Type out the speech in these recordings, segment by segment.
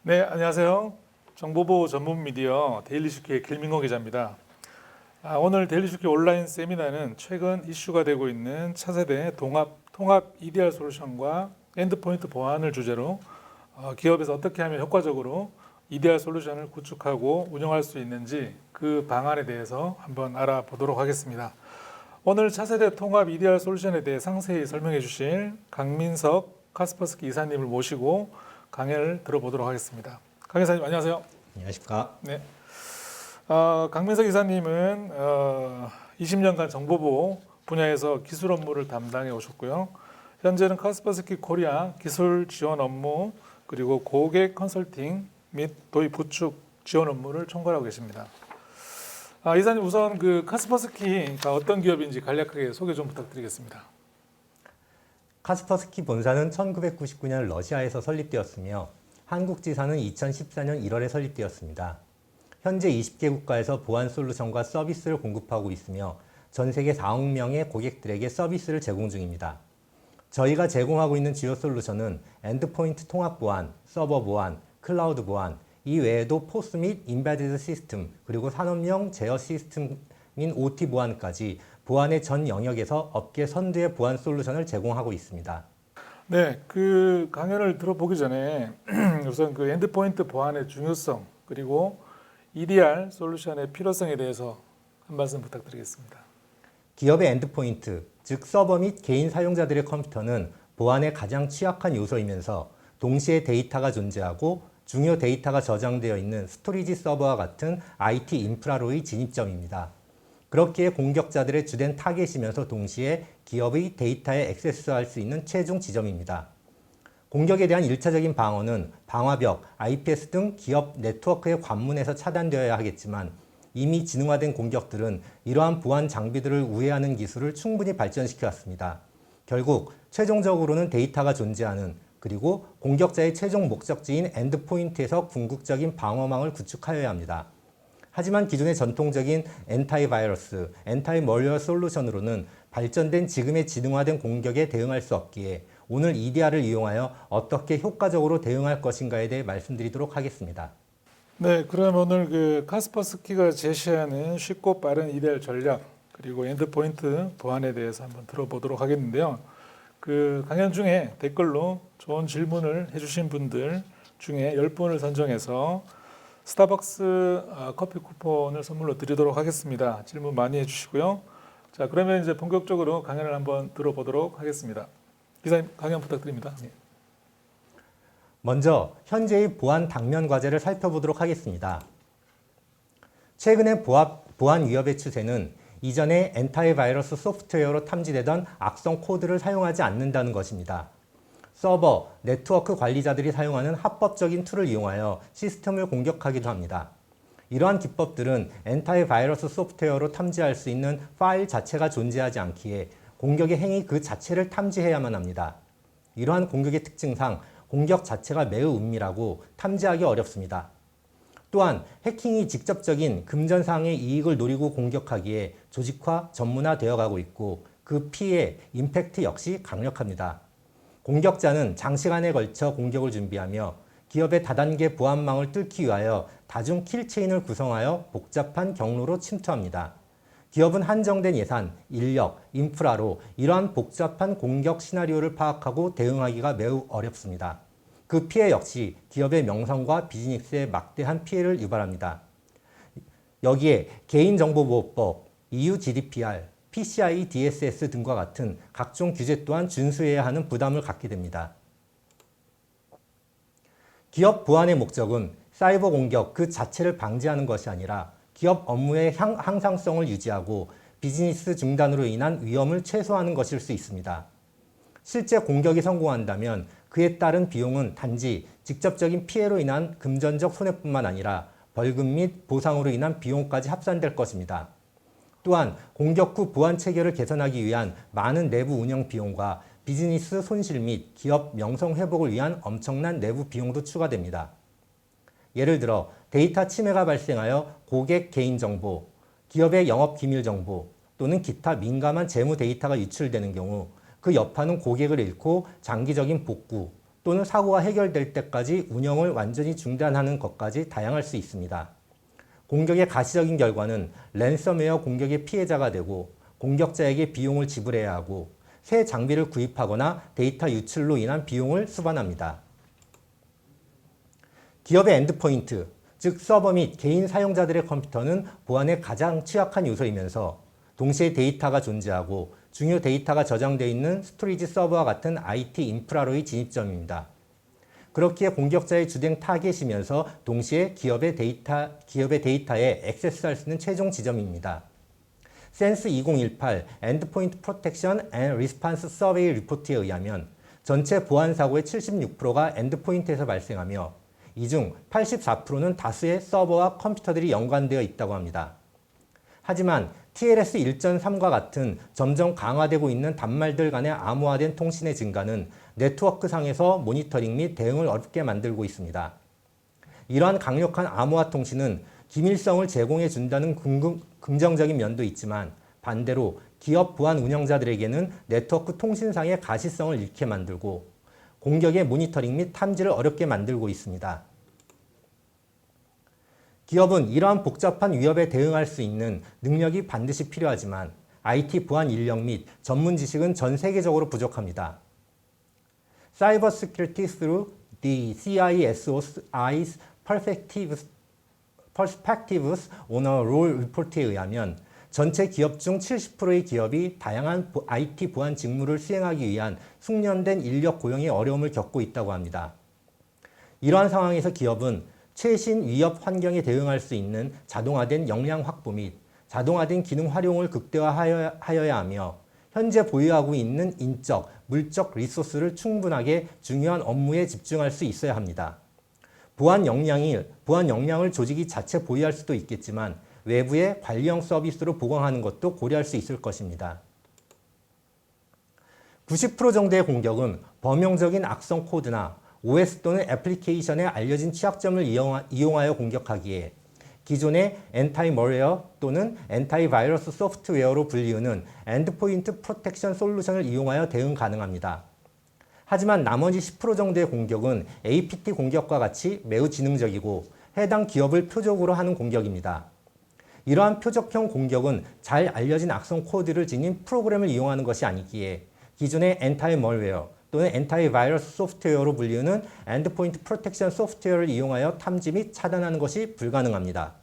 네, 안녕하세요. 정보보호 전문 미디어 데일리슈키의 길민고 기자입니다. 오늘 데일리슈키 온라인 세미나는 최근 이슈가 되고 있는 차세대 통합 EDR 솔루션과 엔드포인트 보안을 주제로 기업에서 어떻게 하면 효과적으로 EDR 솔루션을 구축하고 운영할 수 있는지 그 방안에 대해서 한번 알아보도록 하겠습니다. 오늘 차세대 통합 EDR 솔루션에 대해 상세히 설명해 주실 강민석 카스퍼스키 이사님을 모시고 강연을 들어보도록 하겠습니다. 강 이사님 안녕하세요. 안녕하십니까. 네. 강민석 이사님은 20년간 정보보호 분야에서 기술 업무를 담당해 오셨고요. 현재는 카스퍼스키 코리아 기술 지원 업무 그리고 고객 컨설팅 및 도입 구축 지원 업무를 총괄하고 계십니다. 이사님 우선 그 카스퍼스키가 어떤 기업인지 간략하게 소개 좀 부탁드리겠습니다. 카스퍼스키 본사는 1999년 러시아에서 설립되었으며 한국 지사는 2014년 1월에 설립되었습니다. 현재 20개 국가에서 보안 솔루션과 서비스를 공급하고 있으며 전 세계 4억 명의 고객들에게 서비스를 제공 중입니다. 저희가 제공하고 있는 주요 솔루션은 엔드포인트 통합 보안, 서버 보안, 클라우드 보안, 이 외에도 포스 및 인베디드 시스템, 그리고 산업용 제어 시스템인 OT 보안까지 보안의 전 영역에서 업계 선두의 보안 솔루션을 제공하고 있습니다. 네, 그 강연을 들어보기 전에 우선 그 엔드포인트 보안의 중요성 그리고 EDR 솔루션의 필요성에 대해서 한 말씀 부탁드리겠습니다. 기업의 엔드포인트, 즉 서버 및 개인 사용자들의 컴퓨터는 보안에 가장 취약한 요소이면서 동시에 데이터가 존재하고 중요 데이터가 저장되어 있는 스토리지 서버와 같은 IT 인프라로의 진입점입니다. 그렇기에 공격자들의 주된 타겟이면서 동시에 기업의 데이터에 액세스할 수 있는 최종 지점입니다. 공격에 대한 1차적인 방어는 방화벽, IPS 등 기업 네트워크의 관문에서 차단되어야 하겠지만 이미 지능화된 공격들은 이러한 보안 장비들을 우회하는 기술을 충분히 발전시켜 왔습니다. 결국 최종적으로는 데이터가 존재하는 그리고 공격자의 최종 목적지인 엔드포인트에서 궁극적인 방어망을 구축하여야 합니다. 하지만 기존의 전통적인 엔타이바이러스, 엔타이멀리어 솔루션으로는 발전된 지금의 지능화된 공격에 대응할 수 없기에 오늘 EDR을 이용하여 어떻게 효과적으로 대응할 것인가에 대해 말씀드리도록 하겠습니다. 네, 그럼 오늘 그 카스퍼스키가 제시하는 쉽고 빠른 EDR 전략 그리고 엔드포인트 보안에 대해서 한번 들어보도록 하겠는데요. 그 강연 중에 댓글로 좋은 질문을 해주신 분들 중에 10분을 선정해서 스타벅스 커피 쿠폰을 선물로 드리도록 하겠습니다. 질문 많이 해주시고요. 자, 그러면 이제 본격적으로 강연을 한번 들어보도록 하겠습니다. 기사님 강연 부탁드립니다. 네. 먼저 현재의 보안 당면 과제를 살펴보도록 하겠습니다. 최근의 보안 위협의 추세는 이전에 엔타이바이러스 소프트웨어로 탐지되던 악성 코드를 사용하지 않는다는 것입니다. 서버, 네트워크 관리자들이 사용하는 합법적인 툴을 이용하여 시스템을 공격하기도 합니다. 이러한 기법들은 엔타이바이러스 소프트웨어로 탐지할 수 있는 파일 자체가 존재하지 않기에 공격의 행위 그 자체를 탐지해야만 합니다. 이러한 공격의 특징상 공격 자체가 매우 은밀하고 탐지하기 어렵습니다. 또한 해킹이 직접적인 금전상의 이익을 노리고 공격하기에 조직화, 전문화되어 가고 있고 그 피해, 임팩트 역시 강력합니다. 공격자는 장시간에 걸쳐 공격을 준비하며 기업의 다단계 보안망을 뚫기 위하여 다중 킬체인을 구성하여 복잡한 경로로 침투합니다. 기업은 한정된 예산, 인력, 인프라로 이러한 복잡한 공격 시나리오를 파악하고 대응하기가 매우 어렵습니다. 그 피해 역시 기업의 명성과 비즈니스에 막대한 피해를 유발합니다. 여기에 개인정보보호법, EU GDPR, PCI DSS 등과 같은 각종 규제 또한 준수해야 하는 부담을 갖게 됩니다. 기업 보안의 목적은 사이버 공격 그 자체를 방지하는 것이 아니라 기업 업무의 항상성을 유지하고 비즈니스 중단으로 인한 위험을 최소화하는 것일 수 있습니다. 실제 공격이 성공한다면 그에 따른 비용은 단지 직접적인 피해로 인한 금전적 손해뿐만 아니라 벌금 및 보상으로 인한 비용까지 합산될 것입니다. 또한 공격 후 보안 체계를 개선하기 위한 많은 내부 운영 비용과 비즈니스 손실 및 기업 명성 회복을 위한 엄청난 내부 비용도 추가됩니다. 예를 들어 데이터 침해가 발생하여 고객 개인정보, 기업의 영업 기밀 정보 또는 기타 민감한 재무 데이터가 유출되는 경우 그 여파는 고객을 잃고 장기적인 복구 또는 사고가 해결될 때까지 운영을 완전히 중단하는 것까지 다양할 수 있습니다. 공격의 가시적인 결과는 랜섬웨어 공격의 피해자가 되고 공격자에게 비용을 지불해야 하고 새 장비를 구입하거나 데이터 유출로 인한 비용을 수반합니다. 기업의 엔드포인트, 즉 서버 및 개인 사용자들의 컴퓨터는 보안에 가장 취약한 요소이면서 동시에 데이터가 존재하고 중요 데이터가 저장되어 있는 스토리지 서버와 같은 IT 인프라로의 진입점입니다. 그렇기에 공격자의 주된 타겟이면서 동시에 기업의 데이터에 액세스할 수 있는 최종 지점입니다. 센스 2018 Endpoint Protection and Response Survey 리포트에 의하면 전체 보안 사고의 76%가 엔드포인트에서 발생하며 이 중 84%는 다수의 서버와 컴퓨터들이 연관되어 있다고 합니다. 하지만 TLS 1.3과 같은 점점 강화되고 있는 단말들 간의 암호화된 통신의 증가는 네트워크상에서 모니터링 및 대응을 어렵게 만들고 있습니다. 이러한 강력한 암호화 통신은 기밀성을 제공해 준다는 긍정적인 면도 있지만 반대로 기업 보안 운영자들에게는 네트워크 통신상의 가시성을 잃게 만들고 공격의 모니터링 및 탐지를 어렵게 만들고 있습니다. 기업은 이러한 복잡한 위협에 대응할 수 있는 능력이 반드시 필요하지만 IT 보안 인력 및 전문 지식은 전 세계적으로 부족합니다. Cyber Security through the CISO's Perspectives on a Role 리포트에 의하면 전체 기업 중 70%의 기업이 다양한 IT 보안 직무를 수행하기 위한 숙련된 인력 고용의 어려움을 겪고 있다고 합니다. 이러한 상황에서 기업은 최신 위협 환경에 대응할 수 있는 자동화된 역량 확보 및 자동화된 기능 활용을 극대화하여야 하며 현재 보유하고 있는 인적, 물적 리소스를 충분하게 중요한 업무에 집중할 수 있어야 합니다. 보안 역량을 조직이 자체 보유할 수도 있겠지만 외부의 관리형 서비스로 보강하는 것도 고려할 수 있을 것입니다. 90% 정도의 공격은 범용적인 악성 코드나 OS 또는 애플리케이션에 알려진 취약점을 이용하여 공격하기에 기존의 엔타이멀웨어 또는 엔타이바이러스 소프트웨어로 불리우는 엔드포인트 프로텍션 솔루션을 이용하여 대응 가능합니다. 하지만 나머지 10% 정도의 공격은 APT 공격과 같이 매우 지능적이고 해당 기업을 표적으로 하는 공격입니다. 이러한 표적형 공격은 잘 알려진 악성 코드를 지닌 프로그램을 이용하는 것이 아니기에 기존의 엔타이멀웨어 또는 엔타이바이러스 소프트웨어로 불리우는 엔드포인트 프로텍션 소프트웨어를 이용하여 탐지 및 차단하는 것이 불가능합니다.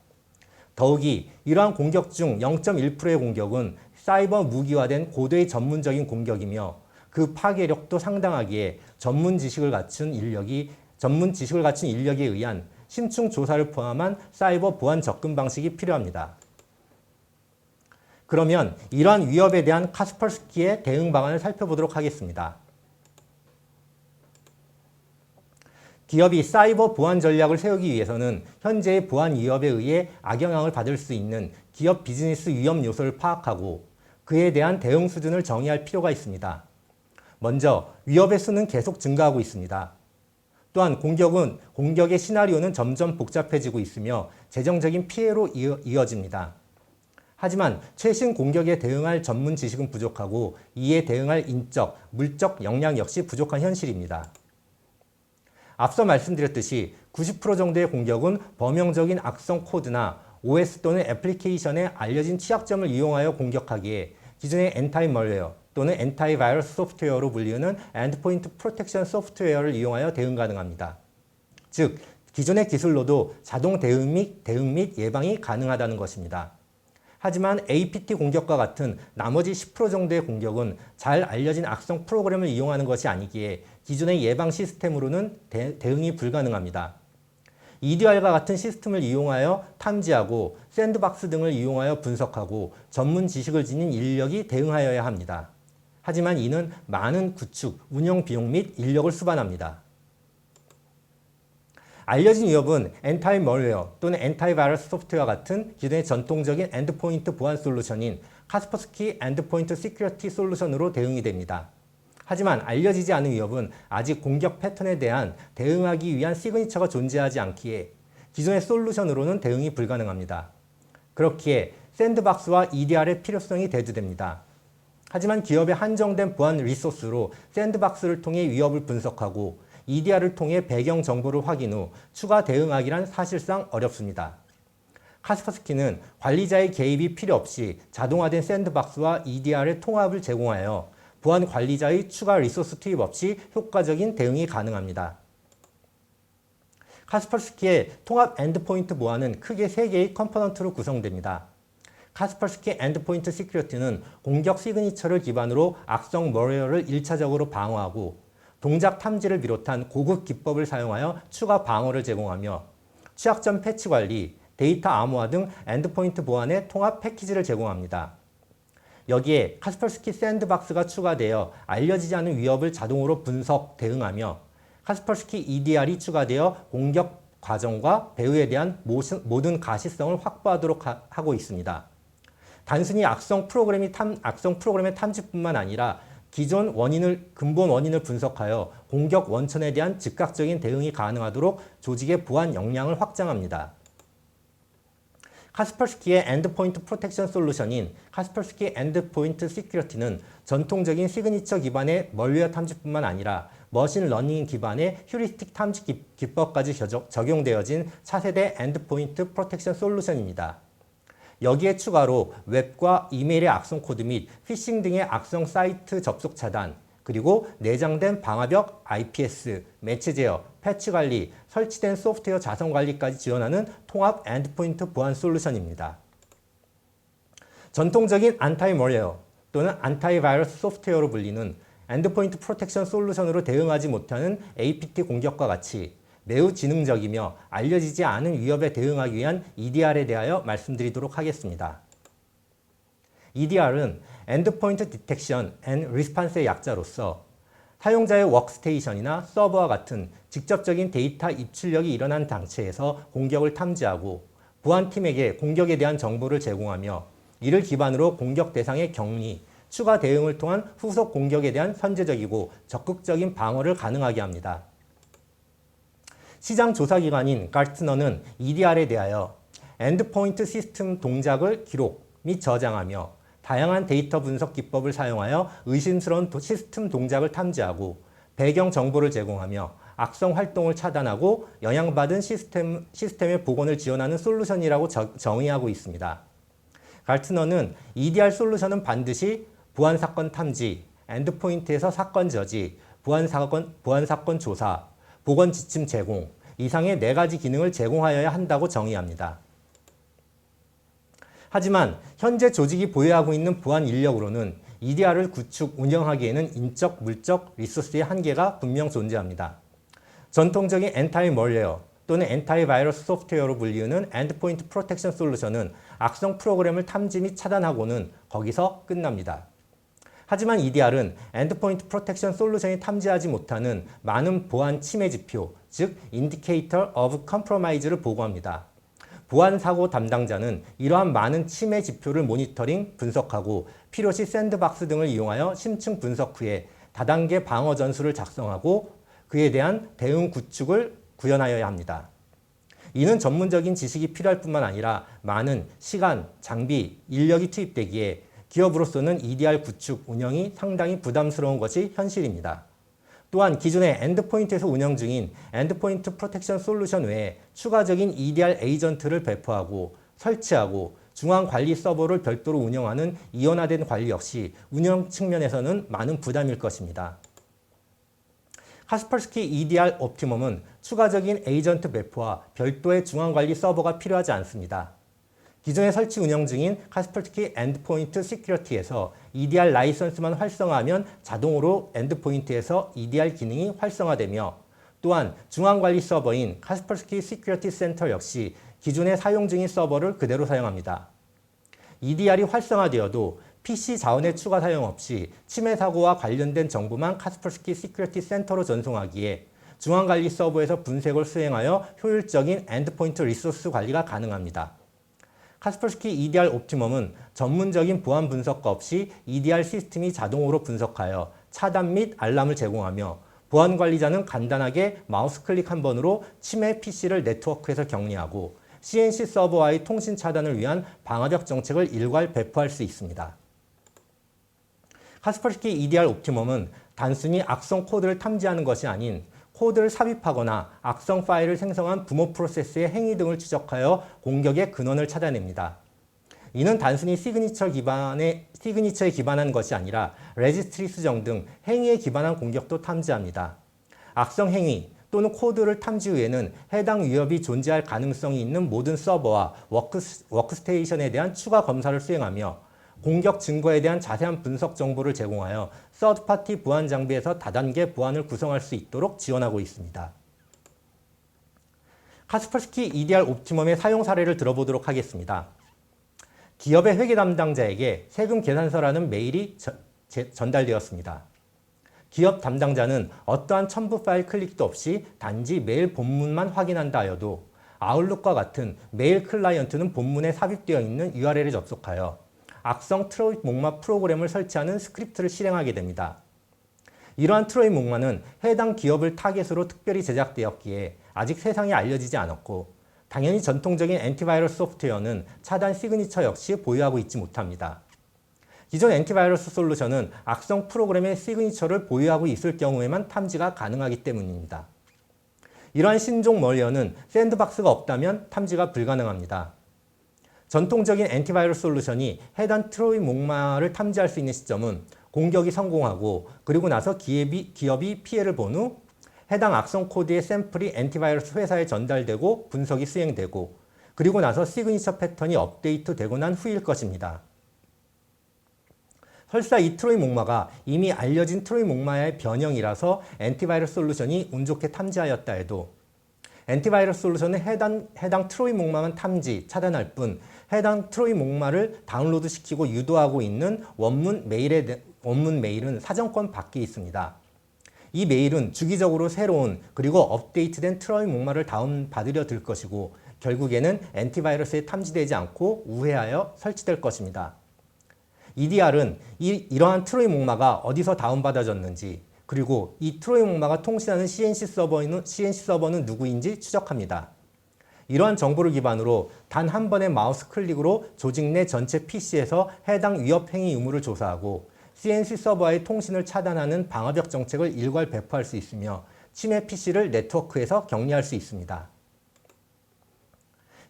더욱이 이러한 공격 중 0.1%의 공격은 사이버 무기화된 고도의 전문적인 공격이며 그 파괴력도 상당하기에 전문 지식을 갖춘 인력에 의한 심층 조사를 포함한 사이버 보안 접근 방식이 필요합니다. 그러면 이러한 위협에 대한 카스퍼스키의 대응 방안을 살펴보도록 하겠습니다. 기업이 사이버 보안 전략을 세우기 위해서는 현재의 보안 위협에 의해 악영향을 받을 수 있는 기업 비즈니스 위험 요소를 파악하고 그에 대한 대응 수준을 정의할 필요가 있습니다. 먼저 위협의 수는 계속 증가하고 있습니다. 또한 공격의 시나리오는 점점 복잡해지고 있으며 재정적인 피해로 이어집니다. 하지만 최신 공격에 대응할 전문 지식은 부족하고 이에 대응할 인적, 물적 역량 역시 부족한 현실입니다. 앞서 말씀드렸듯이 90% 정도의 공격은 범용적인 악성 코드나 OS 또는 애플리케이션에 알려진 취약점을 이용하여 공격하기에 기존의 엔타이멀웨어 또는 엔타이바이러스 소프트웨어로 불리우는 엔드포인트 프로텍션 소프트웨어를 이용하여 대응 가능합니다. 즉, 기존의 기술로도 자동 대응 및 예방이 가능하다는 것입니다. 하지만 APT 공격과 같은 나머지 10% 정도의 공격은 잘 알려진 악성 프로그램을 이용하는 것이 아니기에 기존의 예방 시스템으로는 대응이 불가능합니다. EDR과 같은 시스템을 이용하여 탐지하고 샌드박스 등을 이용하여 분석하고 전문 지식을 지닌 인력이 대응하여야 합니다. 하지만 이는 많은 구축, 운영 비용 및 인력을 수반합니다. 알려진 위협은 엔타이멀웨어 또는 엔타이바이러스 소프트웨어와 같은 기존의 전통적인 엔드포인트 보안 솔루션인 카스퍼스키 엔드포인트 시큐리티 솔루션으로 대응이 됩니다. 하지만 알려지지 않은 위협은 아직 공격 패턴에 대한 대응하기 위한 시그니처가 존재하지 않기에 기존의 솔루션으로는 대응이 불가능합니다. 그렇기에 샌드박스와 EDR의 필요성이 대두됩니다. 하지만 기업의 한정된 보안 리소스로 샌드박스를 통해 위협을 분석하고 EDR을 통해 배경 정보를 확인 후 추가 대응하기란 사실상 어렵습니다. 카스퍼스키는 관리자의 개입이 필요 없이 자동화된 샌드박스와 EDR의 통합을 제공하여 보안 관리자의 추가 리소스 투입 없이 효과적인 대응이 가능합니다. 카스퍼스키의 통합 엔드포인트 보안은 크게 3개의 컴포넌트로 구성됩니다. 카스퍼스키 엔드포인트 시큐리티는 공격 시그니처를 기반으로 악성 머리어를 1차적으로 방어하고 동작 탐지를 비롯한 고급 기법을 사용하여 추가 방어를 제공하며 취약점 패치 관리, 데이터 암호화 등 엔드포인트 보안의 통합 패키지를 제공합니다. 여기에 카스퍼스키 샌드박스가 추가되어 알려지지 않은 위협을 자동으로 분석, 대응하며 카스퍼스키 EDR이 추가되어 공격 과정과 배후에 대한 모든 가시성을 확보하도록 하고 있습니다. 단순히 악성 프로그램의 탐지뿐만 아니라 기존 근본 원인을 분석하여 공격 원천에 대한 즉각적인 대응이 가능하도록 조직의 보안 역량을 확장합니다. 카스퍼스키의 엔드포인트 프로텍션 솔루션인 카스퍼스키 엔드포인트 시큐리티는 전통적인 시그니처 기반의 멀웨어 탐지뿐만 아니라 머신러닝 기반의 휴리스틱 탐지 기법까지 적용되어진 차세대 엔드포인트 프로텍션 솔루션입니다. 여기에 추가로 웹과 이메일의 악성 코드 및 피싱 등의 악성 사이트 접속 차단, 그리고 내장된 방화벽 IPS, 매체 제어, 패치 관리, 설치된 소프트웨어 자성 관리까지 지원하는 통합 엔드포인트 보안 솔루션입니다. 전통적인 안타이멀웨어 또는 안타이바이러스 소프트웨어로 불리는 엔드포인트 프로텍션 솔루션으로 대응하지 못하는 APT 공격과 같이 매우 지능적이며 알려지지 않은 위협에 대응하기 위한 EDR에 대하여 말씀드리도록 하겠습니다. EDR은 엔드포인트 디텍션 앤 리스판스의 약자로서 사용자의 워크스테이션이나 서버와 같은 직접적인 데이터 입출력이 일어난 장치에서 공격을 탐지하고 보안팀에게 공격에 대한 정보를 제공하며 이를 기반으로 공격 대상의 격리, 추가 대응을 통한 후속 공격에 대한 선제적이고 적극적인 방어를 가능하게 합니다. 시장 조사기관인 가트너는 EDR에 대하여 엔드포인트 시스템 동작을 기록 및 저장하며 다양한 데이터 분석 기법을 사용하여 의심스러운 시스템 동작을 탐지하고 배경 정보를 제공하며 악성 활동을 차단하고 영향받은 시스템의 복원을 지원하는 솔루션이라고 정의하고 있습니다. 가트너는 EDR 솔루션은 반드시 보안 사건 탐지, 엔드포인트에서 사건 저지, 보안 사건 조사, 보건 지침 제공 이상의 4가지 기능을 제공하여야 한다고 정의합니다. 하지만 현재 조직이 보유하고 있는 보안 인력으로는 EDR을 구축, 운영하기에는 인적, 물적, 리소스의 한계가 분명 존재합니다. 전통적인 엔타이멀웨어 또는 엔타이바이러스 소프트웨어로 불리우는 엔드포인트 프로텍션 솔루션은 악성 프로그램을 탐지 및 차단하고는 거기서 끝납니다. 하지만 EDR은 엔드포인트 프로텍션 솔루션이 탐지하지 못하는 많은 보안 침해 지표, 즉 Indicator of Compromise를 보고합니다. 보안 사고 담당자는 이러한 많은 침해 지표를 모니터링, 분석하고 필요시 샌드박스 등을 이용하여 심층 분석 후에 다단계 방어 전술을 작성하고 그에 대한 대응 구축을 구현하여야 합니다. 이는 전문적인 지식이 필요할 뿐만 아니라 많은 시간, 장비, 인력이 투입되기에 기업으로서는 EDR 구축, 운영이 상당히 부담스러운 것이 현실입니다. 또한 기존의 엔드포인트에서 운영 중인 엔드포인트 프로텍션 솔루션 외에 추가적인 EDR 에이전트를 배포하고 설치하고 중앙관리 서버를 별도로 운영하는 이원화된 관리 역시 운영 측면에서는 많은 부담일 것입니다. 카스퍼스키 EDR 옵티멈은 추가적인 에이전트 배포와 별도의 중앙관리 서버가 필요하지 않습니다. 기존에 설치 운영 중인 카스퍼스키 엔드포인트 시큐리티에서 EDR 라이선스만 활성화하면 자동으로 엔드포인트에서 EDR 기능이 활성화되며 또한 중앙관리 서버인 카스퍼스키 시큐리티 센터 역시 기존에 사용 중인 서버를 그대로 사용합니다. EDR이 활성화되어도 PC 자원의 추가 사용 없이 침해 사고와 관련된 정보만 카스퍼스키 시큐리티 센터로 전송하기에 중앙관리 서버에서 분석을 수행하여 효율적인 엔드포인트 리소스 관리가 가능합니다. 카스퍼스키 EDR 옵티멈은 전문적인 보안 분석가 없이 EDR 시스템이 자동으로 분석하여 차단 및 알람을 제공하며 보안 관리자는 간단하게 마우스 클릭 한 번으로 침해 PC를 네트워크에서 격리하고 CNC 서버와의 통신 차단을 위한 방화벽 정책을 일괄 배포할 수 있습니다. 카스퍼스키 EDR 옵티멈은 단순히 악성 코드를 탐지하는 것이 아닌 코드를 삽입하거나 악성 파일을 생성한 부모 프로세스의 행위 등을 추적하여 공격의 근원을 찾아냅니다. 이는 단순히 시그니처에 기반한 것이 아니라 레지스트리 수정 등 행위에 기반한 공격도 탐지합니다. 악성 행위 또는 코드를 탐지 후에는 해당 위협이 존재할 가능성이 있는 모든 서버와 워크스테이션에 대한 추가 검사를 수행하며 공격 증거에 대한 자세한 분석 정보를 제공하여 서드파티 보안 장비에서 다단계 보안을 구성할 수 있도록 지원하고 있습니다. 카스퍼스키 EDR 옵티멈의 사용 사례를 들어보도록 하겠습니다. 기업의 회계 담당자에게 세금 계산서라는 메일이 전달되었습니다. 기업 담당자는 어떠한 첨부 파일 클릭도 없이 단지 메일 본문만 확인한다 하여도 아웃룩과 같은 메일 클라이언트는 본문에 삽입되어 있는 URL에 접속하여 악성 트로이 목마 프로그램을 설치하는 스크립트를 실행하게 됩니다. 이러한 트로이 목마는 해당 기업을 타겟으로 특별히 제작되었기에 아직 세상에 알려지지 않았고 당연히 전통적인 엔티바이러스 소프트웨어는 차단 시그니처 역시 보유하고 있지 못합니다. 기존 엔티바이러스 솔루션은 악성 프로그램의 시그니처를 보유하고 있을 경우에만 탐지가 가능하기 때문입니다. 이러한 신종 멀웨어는 샌드박스가 없다면 탐지가 불가능합니다. 전통적인 엔티바이러스 솔루션이 해당 트로이 목마를 탐지할 수 있는 시점은 공격이 성공하고 그리고 나서 기업이 피해를 본 후 해당 악성 코드의 샘플이 엔티바이러스 회사에 전달되고 분석이 수행되고 그리고 나서 시그니처 패턴이 업데이트되고 난 후일 것입니다. 설사 이 트로이 목마가 이미 알려진 트로이 목마의 변형이라서 엔티바이러스 솔루션이 운 좋게 탐지하였다 해도 엔티바이러스 솔루션은 해당 트로이 목마만 차단할 뿐 해당 트로이 목마를 다운로드 시키고 유도하고 있는 원문 메일은 사정권 밖에 있습니다. 이 메일은 주기적으로 새로운 그리고 업데이트된 트로이 목마를 다운받으려 들 것이고 결국에는 엔티바이러스에 탐지되지 않고 우회하여 설치될 것입니다. EDR은 이러한 트로이 목마가 어디서 다운받아졌는지 그리고 이 트로이 목마가 통신하는 CNC 서버는 누구인지 추적합니다. 이러한 정보를 기반으로 단 한 번의 마우스 클릭으로 조직 내 전체 PC에서 해당 위협 행위 의무를 조사하고 CNC 서버와의 통신을 차단하는 방어벽 정책을 일괄 배포할 수 있으며 침해 PC를 네트워크에서 격리할 수 있습니다.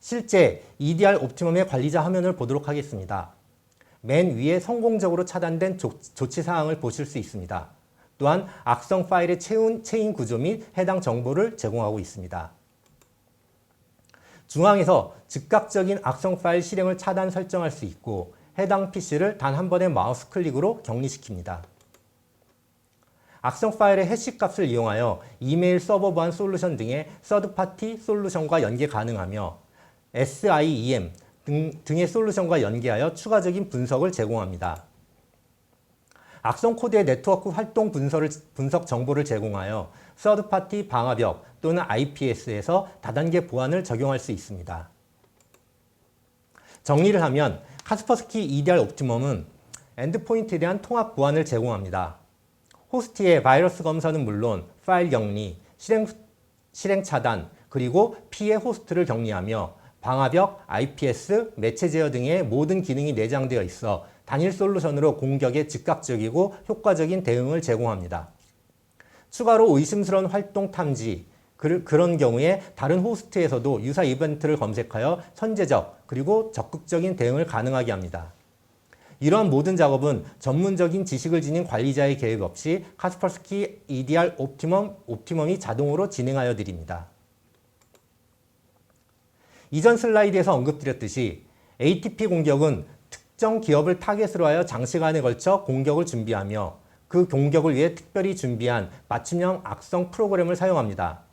실제 EDR 옵티멈의 관리자 화면을 보도록 하겠습니다. 맨 위에 성공적으로 차단된 조치사항을 보실 수 있습니다. 또한 악성 파일의 체인 구조 및 해당 정보를 제공하고 있습니다. 중앙에서 즉각적인 악성 파일 실행을 차단 설정할 수 있고 해당 PC를 단 한 번의 마우스 클릭으로 격리시킵니다. 악성 파일의 해시 값을 이용하여 이메일 서버 보안 솔루션 등의 서드파티 솔루션과 연계 가능하며 SIEM 등의 솔루션과 연계하여 추가적인 분석을 제공합니다. 악성 코드의 네트워크 활동 분석 정보를 제공하여 서드파티 방화벽 또는 IPS에서 다단계 보안을 적용할 수 있습니다. 정리를 하면 카스퍼스키 EDR 옵티멈은 엔드포인트에 대한 통합 보안을 제공합니다. 호스트의 바이러스 검사는 물론 파일 격리, 실행 차단, 그리고 피해 호스트를 격리하며 방화벽, IPS, 매체 제어 등의 모든 기능이 내장되어 있어 단일 솔루션으로 공격에 즉각적이고 효과적인 대응을 제공합니다. 추가로 의심스러운 활동 탐지, 그런 경우에 다른 호스트에서도 유사 이벤트를 검색하여 선제적 그리고 적극적인 대응을 가능하게 합니다. 이러한 모든 작업은 전문적인 지식을 지닌 관리자의 개입 없이 카스퍼스키 EDR 옵티멈이 자동으로 진행하여 드립니다. 이전 슬라이드에서 언급드렸듯이 ATP 공격은 특정 기업을 타겟으로 하여 장시간에 걸쳐 공격을 준비하며 그 공격을 위해 특별히 준비한 맞춤형 악성 프로그램을 사용합니다.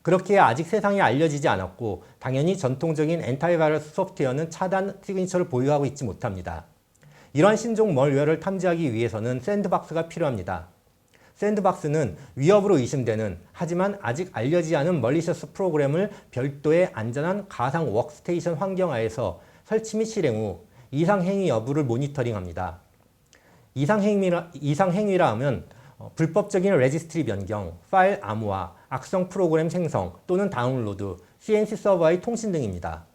그렇기에 아직 세상에 알려지지 않았고 당연히 전통적인 엔타이바이러스 소프트웨어는 차단 시그니처를 보유하고 있지 못합니다. 이러한 신종 멀웨어를 탐지하기 위해서는 샌드박스가 필요합니다. 샌드박스는 위협으로 의심되는 하지만 아직 알려지지 않은 멀리셔스 프로그램을 별도의 안전한 가상 워크스테이션 환경하에서 설치 및 실행 후 이상 행위 여부를 모니터링합니다. 이상 행위라 하면 불법적인 레지스트리 변경, 파일 암호화, 악성 프로그램 생성 또는 다운로드, CNC 서버와의 통신 등입니다.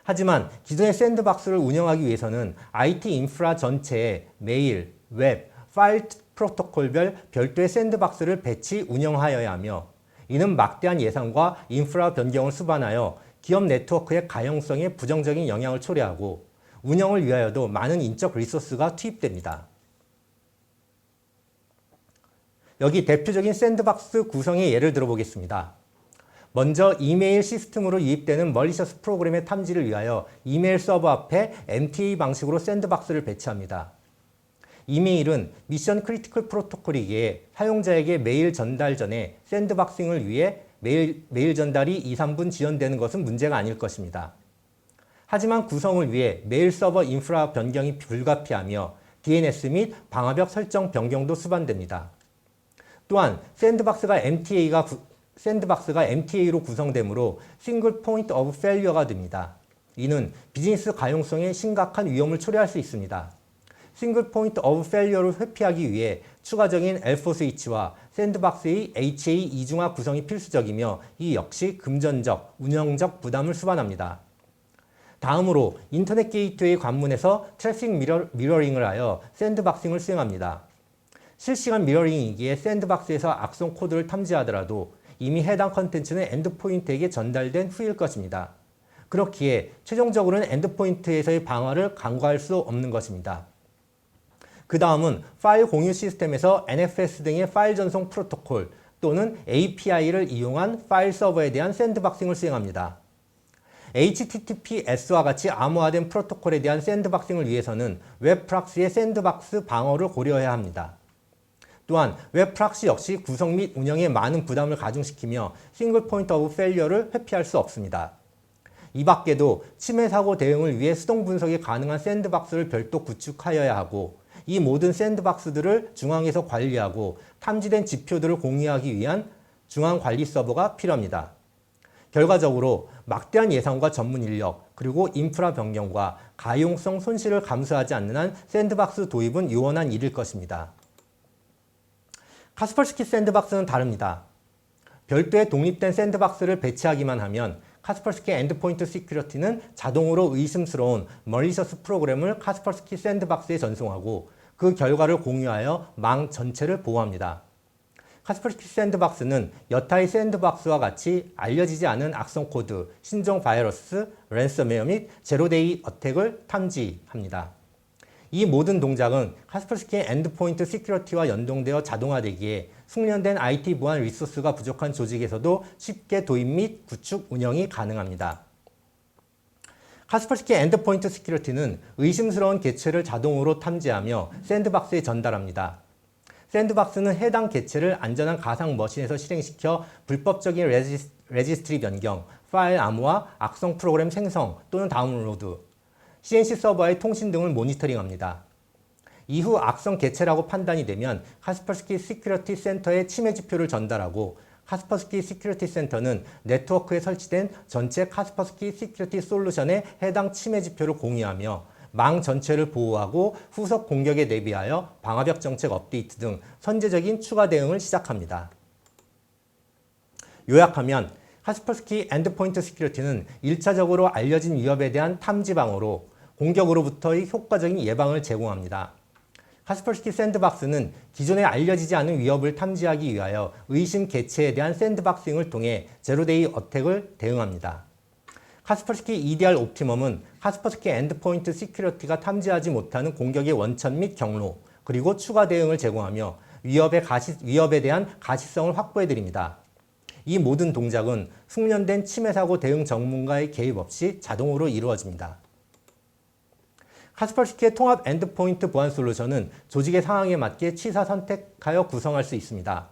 하지만 기존의 샌드박스를 운영하기 위해서는 IT 인프라 전체에 메일, 웹, 파일 프로토콜별 별도의 샌드박스를 배치 운영하여야 하며 이는 막대한 예산과 인프라 변경을 수반하여 기업 네트워크의 가용성에 부정적인 영향을 초래하고 운영을 위하여도 많은 인적 리소스가 투입됩니다. 여기 대표적인 샌드박스 구성의 예를 들어보겠습니다. 먼저 이메일 시스템으로 유입되는 멀리셔스 프로그램의 탐지를 위하여 이메일 서버 앞에 MTA 방식으로 샌드박스를 배치합니다. 이메일은 미션 크리티컬 프로토콜이기에 사용자에게 메일 전달 전에 샌드박싱을 위해 메일 전달이 2, 3분 지연되는 것은 문제가 아닐 것입니다. 하지만 구성을 위해 메일 서버 인프라 변경이 불가피하며 DNS 및 방화벽 설정 변경도 수반됩니다. 또한 샌드박스가 MTA로 구성되므로 싱글 포인트 오브 페일리어가 됩니다. 이는 비즈니스 가용성에 심각한 위험을 초래할 수 있습니다. 싱글 포인트 오브 페일리어를 회피하기 위해 추가적인 L4 스위치와 샌드박스의 HA 이중화 구성이 필수적이며 이 역시 금전적, 운영적 부담을 수반합니다. 다음으로 인터넷 게이트웨이 관문에서 트래픽 미러링을 하여 샌드박싱을 수행합니다. 실시간 미러링이기에 샌드박스에서 악성 코드를 탐지하더라도 이미 해당 컨텐츠는 엔드포인트에게 전달된 후일 것입니다. 그렇기에 최종적으로는 엔드포인트에서의 방어를 간과할 수 없는 것입니다. 그 다음은 파일 공유 시스템에서 NFS 등의 파일 전송 프로토콜 또는 API를 이용한 파일 서버에 대한 샌드박싱을 수행합니다. HTTPS와 같이 암호화된 프로토콜에 대한 샌드박싱을 위해서는 웹 프락시의 샌드박스 방어를 고려해야 합니다. 또한 웹 프락시 역시 구성 및 운영에 많은 부담을 가중시키며 싱글 포인트 오브 페일리어를 회피할 수 없습니다. 이 밖에도 침해 사고 대응을 위해 수동 분석이 가능한 샌드박스를 별도 구축하여야 하고 이 모든 샌드박스들을 중앙에서 관리하고 탐지된 지표들을 공유하기 위한 중앙 관리 서버가 필요합니다. 결과적으로 막대한 예산과 전문 인력 그리고 인프라 변경과 가용성 손실을 감수하지 않는 한 샌드박스 도입은 유원한 일일 것입니다. 카스퍼스키 샌드박스는 다릅니다. 별도의 독립된 샌드박스를 배치하기만 하면 카스퍼스키 엔드포인트 시큐리티는 자동으로 의심스러운 멀리셔스 프로그램을 카스퍼스키 샌드박스에 전송하고 그 결과를 공유하여 망 전체를 보호합니다. 카스퍼스키 샌드박스는 여타의 샌드박스와 같이 알려지지 않은 악성 코드, 신종 바이러스, 랜섬웨어 및 제로데이 어택을 탐지합니다. 이 모든 동작은 카스퍼스키 엔드포인트 시큐리티와 연동되어 자동화되기에 숙련된 IT 보안 리소스가 부족한 조직에서도 쉽게 도입 및 구축 운영이 가능합니다. 카스퍼스키 엔드포인트 시큐리티는 의심스러운 개체를 자동으로 탐지하며 샌드박스에 전달합니다. 샌드박스는 해당 개체를 안전한 가상 머신에서 실행시켜 불법적인 레지스트리 변경, 파일 암호화, 악성 프로그램 생성 또는 다운로드, CNC 서버의 통신 등을 모니터링합니다. 이후 악성 개체라고 판단이 되면 카스퍼스키 시큐리티 센터에 침해 지표를 전달하고 카스퍼스키 시큐리티 센터는 네트워크에 설치된 전체 카스퍼스키 시큐리티 솔루션에 해당 침해 지표를 공유하며 망 전체를 보호하고 후속 공격에 대비하여 방화벽 정책 업데이트 등 선제적인 추가 대응을 시작합니다. 요약하면 카스퍼스키 엔드포인트 시큐리티는 1차적으로 알려진 위협에 대한 탐지 방어로 공격으로부터의 효과적인 예방을 제공합니다. 카스퍼스키 샌드박스는 기존에 알려지지 않은 위협을 탐지하기 위하여 의심 개체에 대한 샌드박싱을 통해 제로데이 어택을 대응합니다. 카스퍼스키 EDR 옵티멈은 카스퍼스키 엔드포인트 시큐리티가 탐지하지 못하는 공격의 원천 및 경로, 그리고 추가 대응을 제공하며 위협에 대한 가시성을 확보해드립니다. 이 모든 동작은 숙련된 침해 사고 대응 전문가의 개입 없이 자동으로 이루어집니다. 카스퍼스키의 통합 엔드포인트 보안 솔루션은 조직의 상황에 맞게 취사 선택하여 구성할 수 있습니다.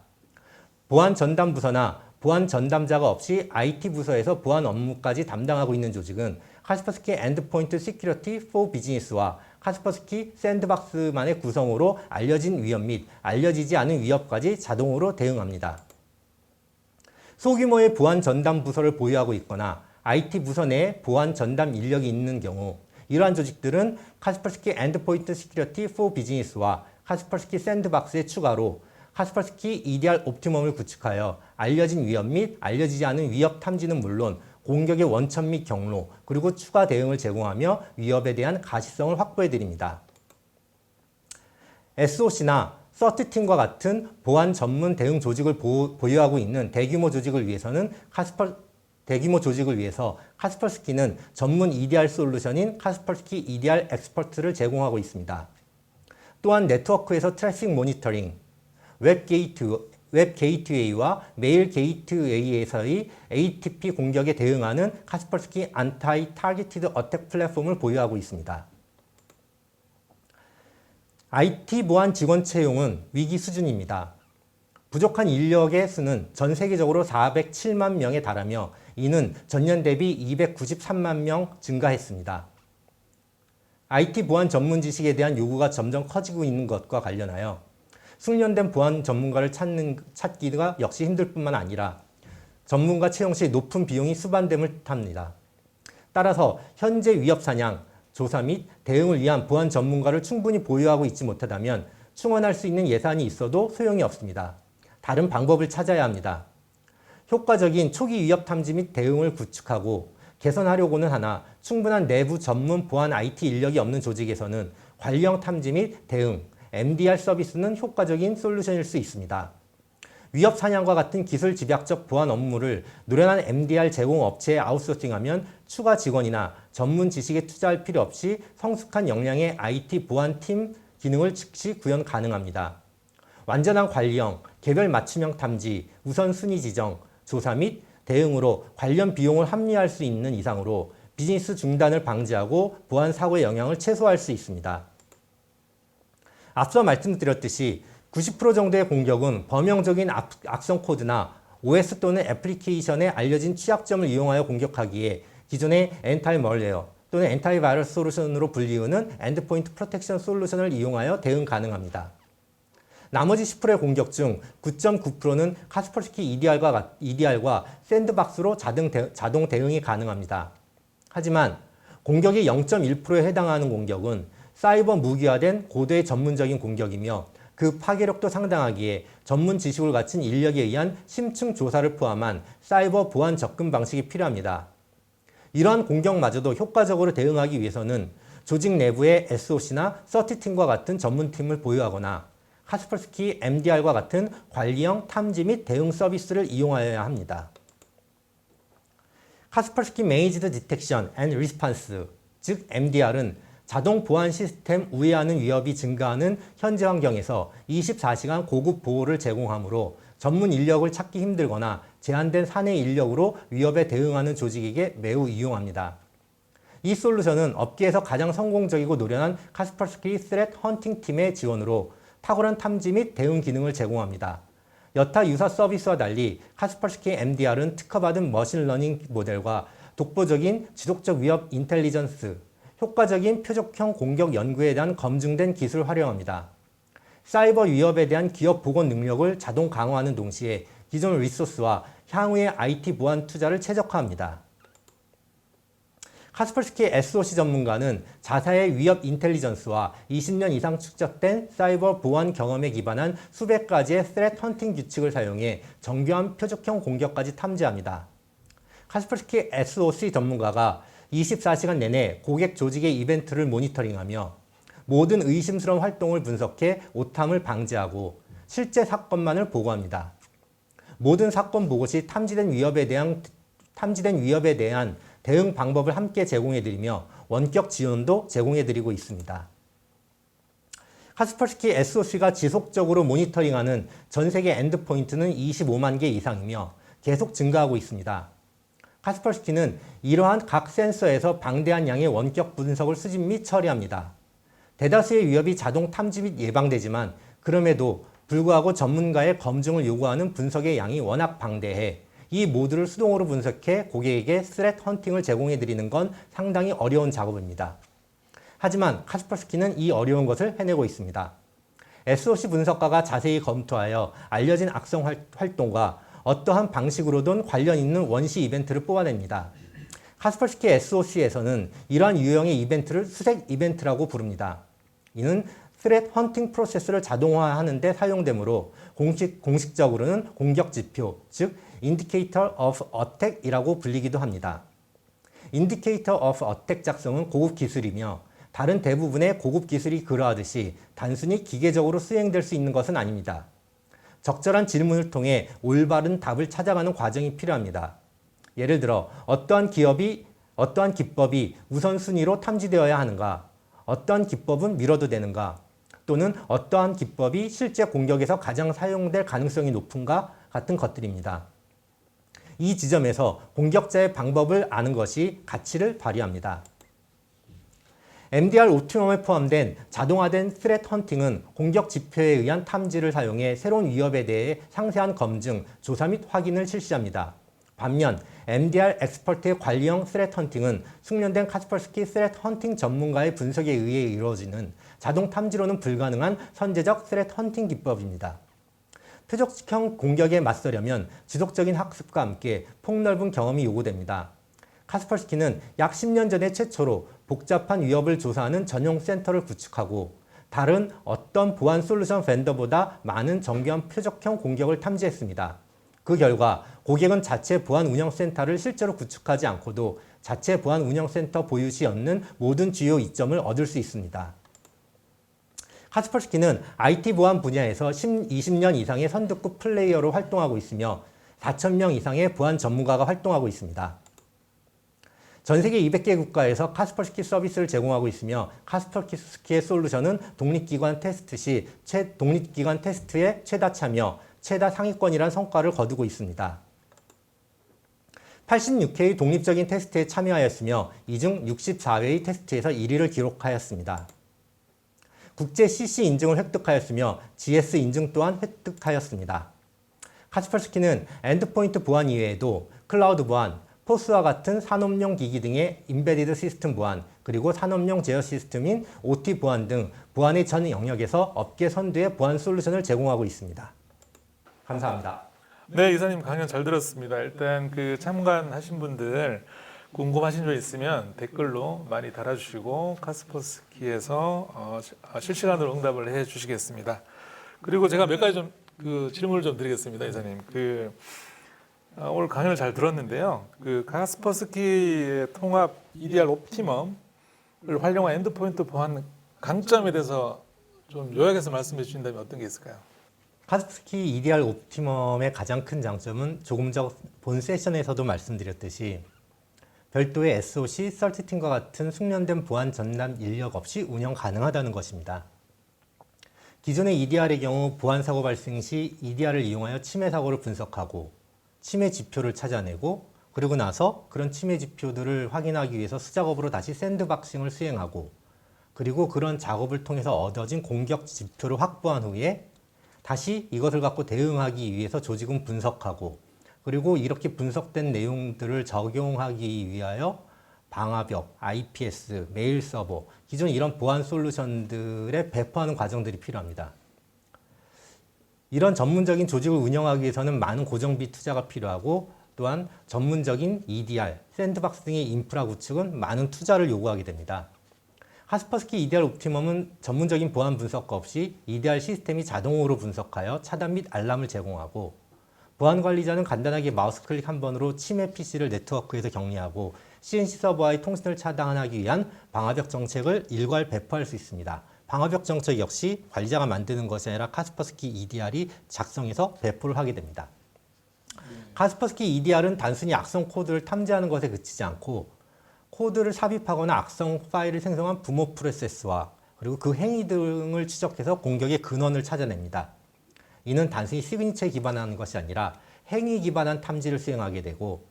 보안 전담 부서나 보안 전담자가 없이 IT 부서에서 보안 업무까지 담당하고 있는 조직은 카스퍼스키 엔드포인트 시큐리티 for 비즈니스와 카스퍼스키 샌드박스만의 구성으로 알려진 위협 및 알려지지 않은 위협까지 자동으로 대응합니다. 소규모의 보안 전담 부서를 보유하고 있거나 IT 부서 내에 보안 전담 인력이 있는 경우 이러한 조직들은 카스퍼스키 엔드포인트 시큐리티 for 비즈니스와 카스퍼스키 샌드박스의 추가로 카스퍼스키 EDR 옵티멈을 구축하여 알려진 위협 및 알려지지 않은 위협 탐지는 물론 공격의 원천 및 경로 그리고 추가 대응을 제공하며 위협에 대한 가시성을 확보해드립니다. SOC나 서티팀과 같은 보안 전문 대응 조직을 보유하고 있는 대규모 조직을 위해서 카스퍼스키는 전문 EDR 솔루션인 카스퍼스키 EDR 엑스퍼트를 제공하고 있습니다. 또한 네트워크에서 트래픽 모니터링, 웹 게이트웨이와 메일 게이트웨이에서의 ATP 공격에 대응하는 카스퍼스키 안타이 타겟티드 어택 플랫폼을 보유하고 있습니다. IT 보안 직원 채용은 위기 수준입니다. 부족한 인력의 수는 전 세계적으로 407만 명에 달하며 이는 전년 대비 293만 명 증가했습니다. IT 보안 전문 지식에 대한 요구가 점점 커지고 있는 것과 관련하여 숙련된 보안 전문가를 찾기가 역시 힘들 뿐만 아니라 전문가 채용 시 높은 비용이 수반됨을 탓합니다. 따라서 현재 위협 사냥, 조사 및 대응을 위한 보안 전문가를 충분히 보유하고 있지 못하다면 충원할 수 있는 예산이 있어도 소용이 없습니다. 다른 방법을 찾아야 합니다. 효과적인 초기 위협 탐지 및 대응을 구축하고 개선하려고는 하나 충분한 내부 전문 보안 IT 인력이 없는 조직에서는 관리형 탐지 및 대응, MDR 서비스는 효과적인 솔루션일 수 있습니다. 위협 사냥과 같은 기술 집약적 보안 업무를 노련한 MDR 제공 업체에 아웃소싱하면 추가 직원이나 전문 지식에 투자할 필요 없이 성숙한 역량의 IT 보안팀 기능을 즉시 구현 가능합니다. 완전한 관리형, 개별 맞춤형 탐지, 우선순위 지정, 조사 및 대응으로 관련 비용을 합리화할 수 있는 이상으로 비즈니스 중단을 방지하고 보안 사고의 영향을 최소화할 수 있습니다. 앞서 말씀드렸듯이 90% 정도의 공격은 범용적인 악성 코드나 OS 또는 애플리케이션에 알려진 취약점을 이용하여 공격하기에 기존의 엔타이멀웨어 또는 엔타이바이러스 솔루션으로 불리우는 엔드포인트 프로텍션 솔루션을 이용하여 대응 가능합니다. 나머지 10%의 공격 중 9.9%는 카스퍼스키 EDR과 샌드박스로 자동 대응이 가능합니다. 하지만 공격의 0.1%에 해당하는 공격은 사이버 무기화된 고도의 전문적인 공격이며 그 파괴력도 상당하기에 전문 지식을 갖춘 인력에 의한 심층 조사를 포함한 사이버 보안 접근 방식이 필요합니다. 이러한 공격마저도 효과적으로 대응하기 위해서는 조직 내부의 SOC나 서티팀과 같은 전문팀을 보유하거나 카스퍼스키 MDR과 같은 관리형 탐지 및 대응 서비스를 이용하여야 합니다. 카스퍼스키 Managed Detection and Response, 즉 MDR은 자동 보안 시스템 우회하는 위협이 증가하는 현재 환경에서 24시간 고급 보호를 제공하므로 전문 인력을 찾기 힘들거나 제한된 사내 인력으로 위협에 대응하는 조직에게 매우 유용합니다. 이 솔루션은 업계에서 가장 성공적이고 노련한 카스퍼스키 스레트 헌팅 팀의 지원으로 탁월한 탐지 및 대응 기능을 제공합니다. 여타 유사 서비스와 달리 카스퍼스키 MDR은 특허받은 머신러닝 모델과 독보적인 지속적 위협 인텔리전스, 효과적인 표적형 공격 연구에 대한 검증된 기술을 활용합니다. 사이버 위협에 대한 기업 보건 능력을 자동 강화하는 동시에 기존 리소스와 향후의 IT 보안 투자를 최적화합니다. 카스퍼스키 SOC 전문가는 자사의 위협 인텔리전스와 20년 이상 축적된 사이버 보안 경험에 기반한 수백 가지의 스레트 헌팅 규칙을 사용해 정교한 표적형 공격까지 탐지합니다. 카스퍼스키 SOC 전문가가 24시간 내내 고객 조직의 이벤트를 모니터링하며 모든 의심스러운 활동을 분석해 오탐을 방지하고 실제 사건만을 보고합니다. 모든 사건 보고 시 탐지된 위협에 대한 대응 방법을 함께 제공해드리며 원격 지원도 제공해드리고 있습니다. 카스퍼스키 SOC가 지속적으로 모니터링하는 전 세계 엔드포인트는 25만 개 이상이며 계속 증가하고 있습니다. 카스퍼스키는 이러한 각 센서에서 방대한 양의 원격 분석을 수집 및 처리합니다. 대다수의 위협이 자동 탐지 및 예방되지만 그럼에도 불구하고 전문가의 검증을 요구하는 분석의 양이 워낙 방대해 이 모두를 수동으로 분석해 고객에게 스레트 헌팅을 제공해드리는 건 상당히 어려운 작업입니다. 하지만 카스퍼스키는 이 어려운 것을 해내고 있습니다. SOC 분석가가 자세히 검토하여 알려진 악성 활동과 어떠한 방식으로든 관련 있는 원시 이벤트를 뽑아냅니다. 카스퍼스키 SOC에서는 이러한 유형의 이벤트를 수색 이벤트라고 부릅니다. 이는 스레트 헌팅 프로세스를 자동화하는 데 사용되므로 공식적으로는 공격 지표, 즉 Indicator of Attack이라고 불리기도 합니다. Indicator of Attack 작성은 고급 기술이며 다른 대부분의 고급 기술이 그러하듯이 단순히 기계적으로 수행될 수 있는 것은 아닙니다. 적절한 질문을 통해 올바른 답을 찾아가는 과정이 필요합니다. 예를 들어 어떠한 기법이 우선순위로 탐지되어야 하는가, 어떠한 기법은 미뤄도 되는가, 또는 어떠한 기법이 실제 공격에서 가장 사용될 가능성이 높은가 같은 것들입니다. 이 지점에서 공격자의 방법을 아는 것이 가치를 발휘합니다. MDR 옵티멈에 포함된 자동화된 스레트 헌팅은 공격 지표에 의한 탐지를 사용해 새로운 위협에 대해 상세한 검증, 조사 및 확인을 실시합니다. 반면 MDR 엑스퍼트의 관리형 스레트 헌팅은 숙련된 카스퍼스키 스레트 헌팅 전문가의 분석에 의해 이루어지는 자동 탐지로는 불가능한 선제적 스레트 헌팅 기법입니다. 표적형 공격에 맞서려면 지속적인 학습과 함께 폭넓은 경험이 요구됩니다. 카스퍼스키는 약 10년 전에 최초로 복잡한 위협을 조사하는 전용 센터를 구축하고 다른 어떤 보안 솔루션 벤더보다 많은 정교한 표적형 공격을 탐지했습니다. 그 결과 고객은 자체 보안 운영센터를 실제로 구축하지 않고도 자체 보안 운영센터 보유 시 얻는 모든 주요 이점을 얻을 수 있습니다. 카스퍼스키는 IT 보안 분야에서 20년 이상의 선두급 플레이어로 활동하고 있으며 4,000명 이상의 보안 전문가가 활동하고 있습니다. 전 세계 200개 국가에서 카스퍼스키 서비스를 제공하고 있으며 카스퍼스키의 솔루션은 독립기관 테스트의 최다 참여, 최다 상위권이라는 성과를 거두고 있습니다. 86회의 독립적인 테스트에 참여하였으며 이 중 64회의 테스트에서 1위를 기록하였습니다. 국제 CC 인증을 획득하였으며 GS 인증 또한 획득하였습니다. 카스퍼스키는 엔드포인트 보안 이외에도 클라우드 보안, 포스와 같은 산업용 기기 등의 임베디드 시스템 보안, 그리고 산업용 제어 시스템인 OT 보안 등 보안의 전 영역에서 업계 선두의 보안 솔루션을 제공하고 있습니다. 감사합니다. 네, 이사님 강연 잘 들었습니다. 일단 참관하신 분들 궁금하신 점 있으면 댓글로 많이 달아주시고 카스퍼스키에서 실시간으로 응답을 해주시겠습니다. 그리고 제가 몇 가지 질문을 좀 드리겠습니다, 이사님. 오늘 강연을 잘 들었는데요. 카스퍼스키의 통합 EDR 옵티멈을 활용한 엔드포인트 보안 강점에 대해서 좀 요약해서 말씀해 주신다면 어떤 게 있을까요? 카스퍼스키 EDR 옵티멈의 가장 큰 장점은 조금 전 본 세션에서도 말씀드렸듯이 별도의 SOC, 설티팀과 같은 숙련된 보안 전담 인력 없이 운영 가능하다는 것입니다. 기존의 EDR의 경우 보안 사고 발생 시 EDR을 이용하여 침해 사고를 분석하고 침해 지표를 찾아내고 그리고 나서 그런 침해 지표들을 확인하기 위해서 수작업으로 다시 샌드박싱을 수행하고 그리고 그런 작업을 통해서 얻어진 공격 지표를 확보한 후에 다시 이것을 갖고 대응하기 위해서 조직은 분석하고 그리고 이렇게 분석된 내용들을 적용하기 위하여 방화벽, IPS, 메일 서버, 기존 이런 보안 솔루션들에 배포하는 과정들이 필요합니다. 이런 전문적인 조직을 운영하기 위해서는 많은 고정비 투자가 필요하고 또한 전문적인 EDR, 샌드박스 등의 인프라 구축은 많은 투자를 요구하게 됩니다. 카스퍼스키 EDR 옵티멈은 전문적인 보안 분석과 없이 EDR 시스템이 자동으로 분석하여 차단 및 알람을 제공하고 보안 관리자는 간단하게 마우스 클릭 한 번으로 침해 PC를 네트워크에서 격리하고 CNC 서버와의 통신을 차단하기 위한 방화벽 정책을 일괄 배포할 수 있습니다. 방화벽 정책 역시 관리자가 만드는 것이 아니라 카스퍼스키 EDR이 작성해서 배포를 하게 됩니다. 카스퍼스키 EDR은 단순히 악성 코드를 탐지하는 것에 그치지 않고 코드를 삽입하거나 악성 파일을 생성한 부모 프로세스와 그리고 그 행위 등을 추적해서 공격의 근원을 찾아냅니다. 이는 단순히 시그니처에 기반하는 것이 아니라 행위 기반한 탐지를 수행하게 되고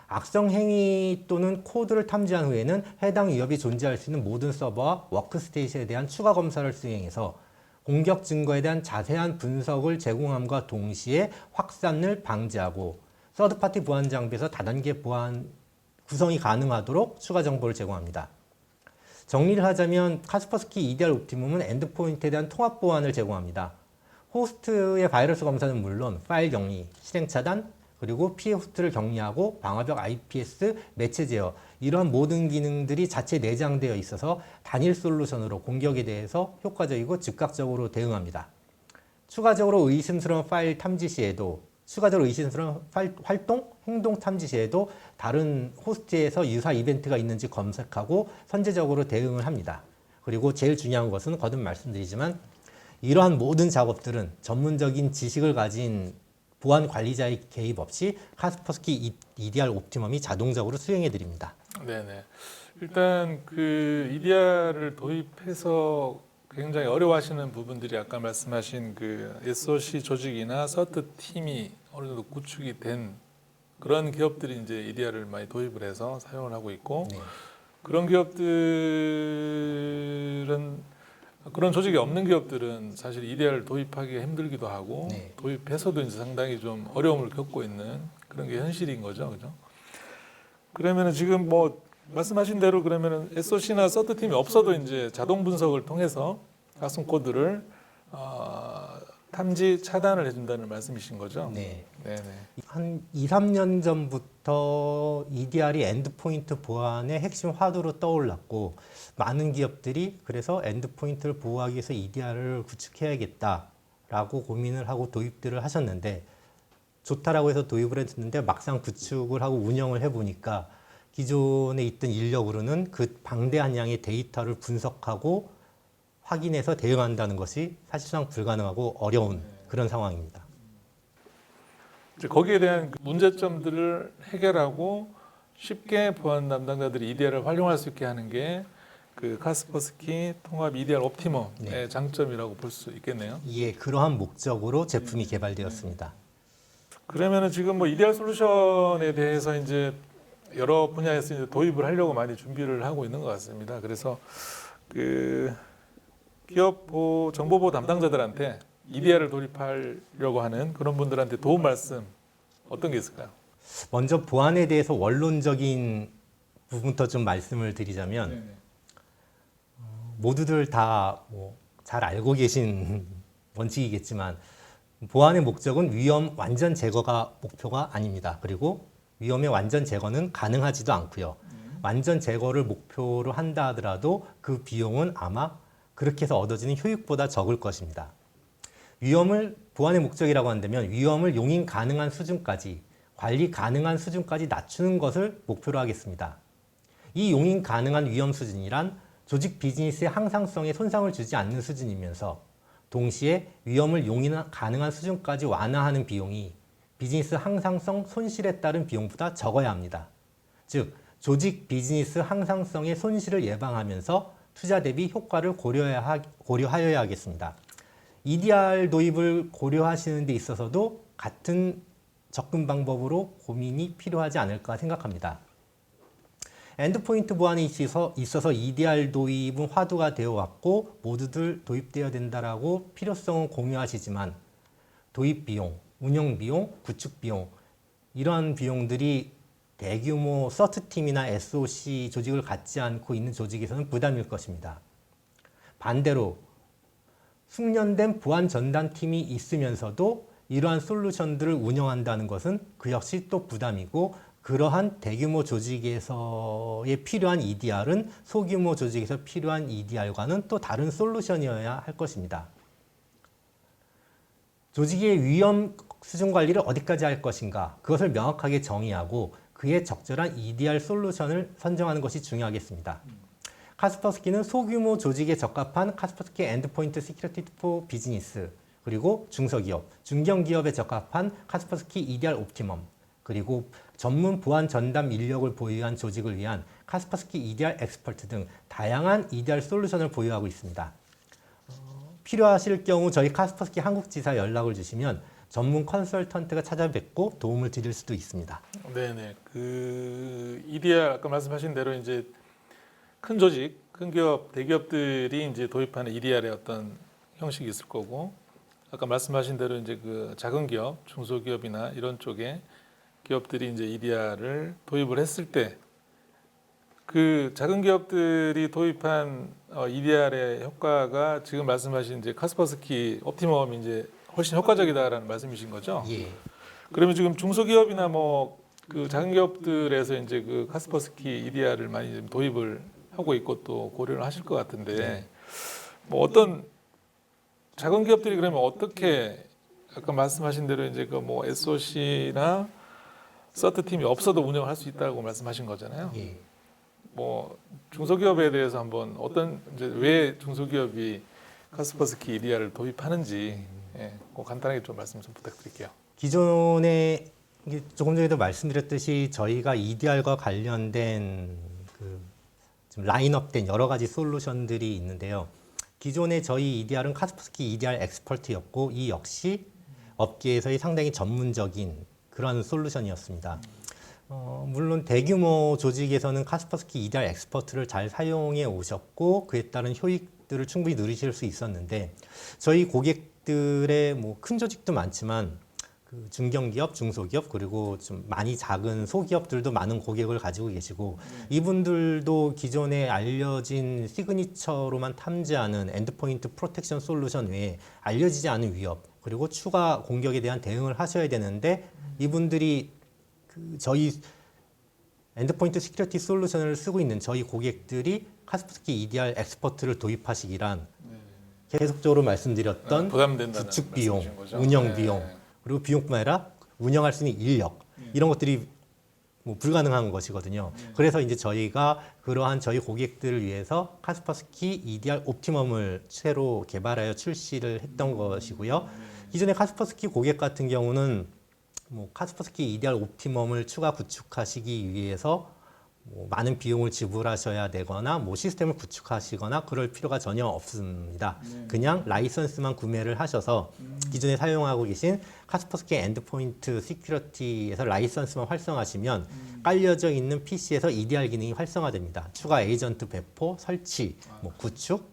악성 행위 또는 코드를 탐지한 후에는 해당 위협이 존재할 수 있는 모든 서버와 워크스테이션에 대한 추가 검사를 수행해서 공격 증거에 대한 자세한 분석을 제공함과 동시에 확산을 방지하고 서드파티 보안 장비에서 다단계 보안 구성이 가능하도록 추가 정보를 제공합니다. 정리를 하자면 카스퍼스키 EDR 옵티멈은 엔드포인트에 대한 통합 보안을 제공합니다. 호스트의 바이러스 검사는 물론 파일 격리, 실행 차단, 그리고 피해 호스트를 격리하고 방화벽 IPS, 매체 제어 이러한 모든 기능들이 자체 내장되어 있어서 단일 솔루션으로 공격에 대해서 효과적이고 즉각적으로 대응합니다. 추가적으로 의심스러운 파일 탐지 시에도 추가적으로 의심스러운 활동, 행동 탐지 시에도 다른 호스트에서 유사 이벤트가 있는지 검색하고 선제적으로 대응을 합니다. 그리고 제일 중요한 것은 거듭 말씀드리지만 이러한 모든 작업들은 전문적인 지식을 가진 보안 관리자의 개입 없이 카스퍼스키 EDR 옵티멈이 자동적으로 수행해 드립니다. 네네. 일단 그 EDR을 도입해서 굉장히 어려워하시는 부분들이 아까 말씀하신 그 SOC 조직이나 서트 팀이 어느 정도 구축이 된 그런 기업들이 이제 EDR을 많이 도입을 해서 사용을 하고 있고 네. 그런 기업들은 그런 조직이 없는 기업들은 사실 EDR을 도입하기 힘들기도 하고 네. 도입해서도 이제 상당히 좀 어려움을 겪고 있는 그런 게 현실인 거죠, 그죠? 그러면은 지금 뭐 말씀하신 대로 그러면은 SOC나 서트 팀이 없어도 이제 자동 분석을 통해서 가슴 코드를 탐지 차단을 해준다는 말씀이신 거죠? 네. 네네. 한 2, 3년 전부터 EDR이 엔드포인트 보안의 핵심 화두로 떠올랐고 많은 기업들이 그래서 엔드포인트를 보호하기 위해서 EDR을 구축해야겠다라고 고민을 하고 도입들을 하셨는데 좋다라고 해서 도입을 했는데 막상 구축을 하고 운영을 해보니까 기존에 있던 인력으로는 그 방대한 양의 데이터를 분석하고 확인해서 대응한다는 것이 사실상 불가능하고 어려운 그런 상황입니다. 이제 거기에 대한 그 문제점들을 해결하고 쉽게 보안 담당자들이 EDR을 활용할 수 있게 하는 게 그 카스퍼스키 통합 EDR 옵티멈의 네. 장점이라고 볼 수 있겠네요. 예, 그러한 목적으로 제품이 개발되었습니다. 그러면은 지금 뭐 EDR 솔루션에 대해서 이제 여러 분야에서 이제 도입을 하려고 많이 준비를 하고 있는 것 같습니다. 그래서 그 기업 정보보호 담당자들한테 EDR을 도입하려고 하는 그런 분들한테 도움 말씀 어떤 게 있을까요? 먼저 보안에 대해서 원론적인 부분부터 좀 말씀을 드리자면 모두들 다 뭐 잘 알고 계신 원칙이겠지만 보안의 목적은 위험 완전 제거가 목표가 아닙니다. 그리고 위험의 완전 제거는 가능하지도 않고요. 완전 제거를 목표로 한다 하더라도 그 비용은 아마 그렇게 해서 얻어지는 효익보다 적을 것입니다. 위험을 보안의 목적이라고 한다면 위험을 용인 가능한 수준까지 관리 가능한 수준까지 낮추는 것을 목표로 하겠습니다. 이 용인 가능한 위험 수준이란 조직 비즈니스의 항상성에 손상을 주지 않는 수준이면서 동시에 위험을 용인 가능한 수준까지 완화하는 비용이 비즈니스 항상성 손실에 따른 비용보다 적어야 합니다. 즉 조직 비즈니스 항상성의 손실을 예방하면서 투자 대비 효과를 고려하여야 하겠습니다. EDR 도입을 고려하시는 데 있어서도 같은 접근 방법으로 고민이 필요하지 않을까 생각합니다. 엔드포인트 보안에 있어서 EDR 도입은 화두가 되어 왔고 모두들 도입되어야 된다라고 필요성은 공유하시지만 도입 비용, 운영 비용, 구축 비용 이러한 비용들이 대규모 서트팀이나 SOC 조직을 갖지 않고 있는 조직에서는 부담일 것입니다. 반대로 숙련된 보안 전담팀이 있으면서도 이러한 솔루션들을 운영한다는 것은 그 역시 또 부담이고 그러한 대규모 조직에서의 필요한 EDR은 소규모 조직에서 필요한 EDR과는 또 다른 솔루션이어야 할 것입니다. 조직의 위험 수준 관리를 어디까지 할 것인가 그것을 명확하게 정의하고 그에 적절한 EDR 솔루션을 선정하는 것이 중요하겠습니다. 카스퍼스키는 소규모 조직에 적합한 카스퍼스키 엔드포인트 시큐리티 포 비즈니스 그리고 중소기업, 중견기업에 적합한 카스퍼스키 EDR 옵티멈 그리고 전문 보안 전담 인력을 보유한 조직을 위한 카스퍼스키 EDR 엑스퍼트 등 다양한 EDR 솔루션을 보유하고 있습니다. 필요하실 경우 저희 카스퍼스키 한국지사에 연락을 주시면 전문 컨설턴트가 찾아뵙고 도움을 드릴 수도 있습니다. 네네. 그 EDR 아까 말씀하신 대로 이제 큰 조직, 큰 기업, 대기업들이 이제 도입하는 EDR의 어떤 형식이 있을 거고 아까 말씀하신 대로 이제 그 작은 기업, 중소기업이나 이런 쪽에 기업들이 이제 EDR을 도입을 했을 때 그 작은 기업들이 도입한 EDR의 효과가 지금 말씀하신 이제 카스퍼스키 옵티멈이 이제 훨씬 효과적이다라는 말씀이신 거죠? 예. 그러면 지금 중소기업이나 뭐 그 작은 기업들에서 이제 그 카스퍼스키 EDR을 많이 좀 도입을 하고 있고 또 고려를 하실 것 같은데 뭐 어떤 작은 기업들이 그러면 어떻게 아까 말씀하신 대로 이제 그 뭐 SOC나 서트 팀이 없어도 운영할 수 있다고 말씀하신 거잖아요. 예. 뭐 중소기업에 대해서 한번 어떤 이제 왜 중소기업이 카스퍼스키 EDR을 도입하는지 꼭 간단하게 좀 말씀 좀 부탁드릴게요. 기존에 이게 조금 전에도 말씀드렸듯이 저희가 EDR과 관련된 좀 라인업된 여러 가지 솔루션들이 있는데요. 기존에 저희 EDR은 카스퍼스키 EDR 엑스퍼트였고 이 역시 업계에서의 상당히 전문적인 그런 솔루션이었습니다. 물론 대규모 조직에서는 카스퍼스키 EDR 엑스퍼트를 잘 사용해 오셨고 그에 따른 효익들을 충분히 누리실 수 있었는데 저희 고객들의 뭐 큰 조직도 많지만 그 중견기업, 중소기업 그리고 좀 많이 작은 소기업들도 많은 고객을 가지고 계시고 이분들도 기존에 알려진 시그니처로만 탐지하는 엔드포인트 프로텍션 솔루션 외에 알려지지 않은 위협 그리고 추가 공격에 대한 대응을 하셔야 되는데 이분들이 저희 엔드포인트 시큐리티 솔루션을 쓰고 있는 저희 고객들이 카스퍼스키 EDR 엑스퍼트를 도입하시기란 계속적으로 말씀드렸던 부담된다는 구축 비용, 말씀이신 거죠? 운영 비용 그리고 비용뿐만 아니라 운영할 수 있는 인력 이런 것들이 뭐 불가능한 것이거든요. 그래서 이제 저희가 그러한 저희 고객들을 위해서 카스퍼스키 EDR 옵티멈을 새로 개발하여 출시를 했던 것이고요. 기존의 카스퍼스키 고객 같은 경우는 뭐 카스퍼스키 EDR 옵티멈을 추가 구축하시기 위해서 뭐 많은 비용을 지불하셔야 되거나 뭐 시스템을 구축하시거나 그럴 필요가 전혀 없습니다. 그냥 라이선스만 구매를 하셔서 기존에 사용하고 계신 카스퍼스키 엔드포인트 시큐리티에서 라이선스만 활성화하시면 깔려져 있는 PC에서 EDR 기능이 활성화됩니다. 추가 에이전트 배포, 설치, 뭐 구축